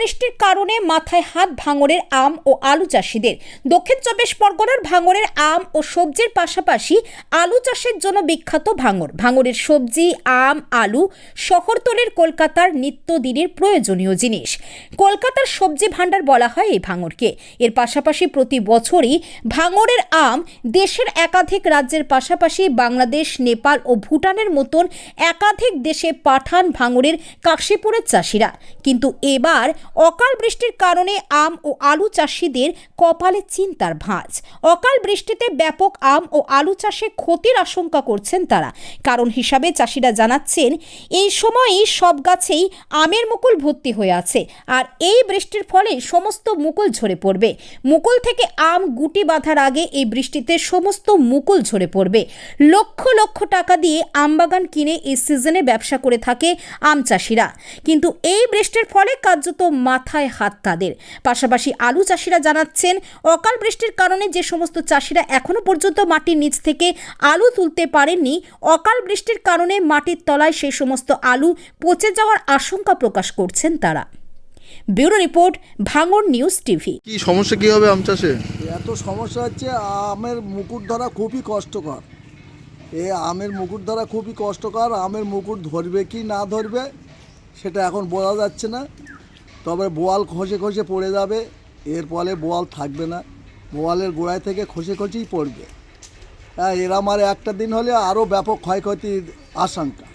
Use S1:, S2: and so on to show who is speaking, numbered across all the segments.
S1: বৃষ্টির কারণে মাথায় হাত ভাঙড়ের আম ও আলু চাষিদের। দক্ষিণ চব্বিশ পরগনার ভাঙড়ের আম ও সবজির পাশাপাশি আলু চাষের জন্য বিখ্যাত ভাঙড়। ভাঙড়ের সবজি, আম, আলু শহরতলির কলকাতার নিত্যদিনের প্রয়োজনীয় জিনিস। কলকাতার সবজি ভাণ্ডার বলা হয় এই ভাঙড়কে। এর পাশাপাশি প্রতি বছরই ভাঙড়ের আম দেশের একাধিক রাজ্যের পাশাপাশি বাংলাদেশ, নেপাল ও ভুটানের মতন একাধিক দেশে পাঠান ভাঙড়ের কাশীপুরের চাষিরা। কিন্তু এবার অকাল বৃষ্টির কারণে আম ও আলু চাষিদের কপালে চিন্তার ভাঁজ। অকাল বৃষ্টিতে ব্যাপক আম ও আলু চাষে ক্ষতির আশঙ্কা করছেন তারা। কারণ হিসাবে চাষিরা জানাচ্ছেন, এই সময়ই সব গাছেই আমের মুকুল ভর্তি হয়ে আছে, আর এই বৃষ্টির ফলে সমস্ত মুকুল ঝরে পড়বে। মুকুল থেকে আম গুটি বাঁধার আগে এই বৃষ্টিতে সমস্ত মুকুল ঝরে পড়বে। লক্ষ লক্ষ টাকা দিয়ে আমবাগান কিনে এই সিজনে ব্যবসা করে থাকে আম চাষিরা, কিন্তু এই বৃষ্টির ফলে কার্যত মাথায় হাত তাদের। পাশাপাশি আলু চাষিরা জানাচ্ছেন, অকাল বৃষ্টির কারণে যে সমস্ত চাষিরা এখনো পর্যন্ত মাটির নিচ থেকে আলু তুলতে পারেননি, অকাল বৃষ্টির কারণে মাটির তলায় সেই সমস্ত আলু পচে যাওয়ার আশঙ্কা প্রকাশ করছেন তারা। ব্যুরো রিপোর্ট, ভাঙড় নিউজ টিভি।
S2: কি সমস্যা কি হবে আম চাষে?
S3: এত সমস্যা হচ্ছে, আমের মুকুট ধরা খুবই কষ্টকর। এই আমের মুকুট ধরা খুবই কষ্টকর। আমের মুকুট ধরবে কি না ধরবে সেটা এখন বোঝা যাচ্ছে না। তবে বোয়াল খসে খসে পড়ে যাবে, এর ফলে বোয়াল থাকবে না, বোয়ালের গোড়ায় থেকে খসে খসেই পড়বে। হ্যাঁ, এর আমার একটা দিন হলে আরও ব্যাপক ক্ষয়ক্ষতির আশঙ্কা।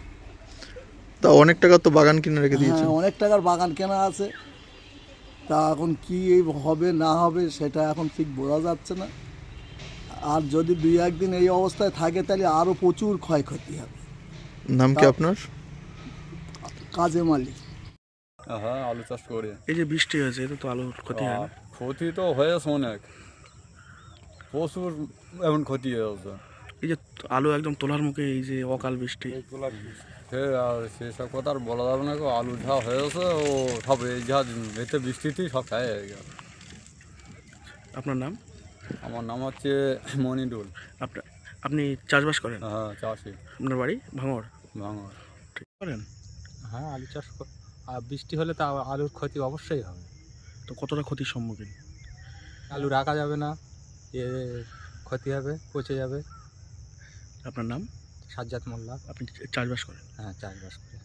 S2: তা অনেক টাকা তো বাগান কিনে রেখে দিয়েছে।
S3: হ্যাঁ, অনেক টাকার বাগান কেনা আছে। তা এখন কি হবে না হবে সেটা এখন ঠিক বোঝা যাচ্ছে না। আর যদি 2-1 দিন এই অবস্থায় থাকে তাহলে আরও প্রচুর ক্ষয়ক্ষতি হবে।
S2: নাম কি আপনার?
S3: কাজে মালিক।
S4: হ্যাঁ, আলু চাষ করি।
S5: এই যে বৃষ্টি হয়েছে, এটা তো আলুর ক্ষতি হয় না?
S4: ক্ষতি তো হয়েছে অনেক, প্রচুর এমন ক্ষতি হয়েছে।
S5: এই যে আলু একদম তোলার মুখে, এই যে অকাল বৃষ্টি,
S4: সে আর সেসব কথা আর বলা যাবে না। আলু যা হয়েছে ও সব এই যা এতে বৃষ্টিতেই সব খায় হয়ে গেল।
S5: আপনার নাম?
S4: আমার নাম হচ্ছে মনিরুল।
S5: আপনি চাষবাস করেন?
S4: হ্যাঁ, চাষি।
S5: আপনার বাড়ি ভাঙড়?
S4: ভাঙড়।
S5: ঠিক করেন?
S6: হ্যাঁ, আলু চাষ আর বৃষ্টি হলে তা আলুর ক্ষতি অবশ্যই হবে।
S5: তো কতটা ক্ষতির সম্মুখীন?
S6: আলু রাখা যাবে না, এ ক্ষতি হবে, পচে যাবে।
S5: আপনার নাম?
S6: সাজ্জাদ মোল্লা।
S5: আপনি চাষবাস করেন?
S6: হ্যাঁ, চাষবাস করি।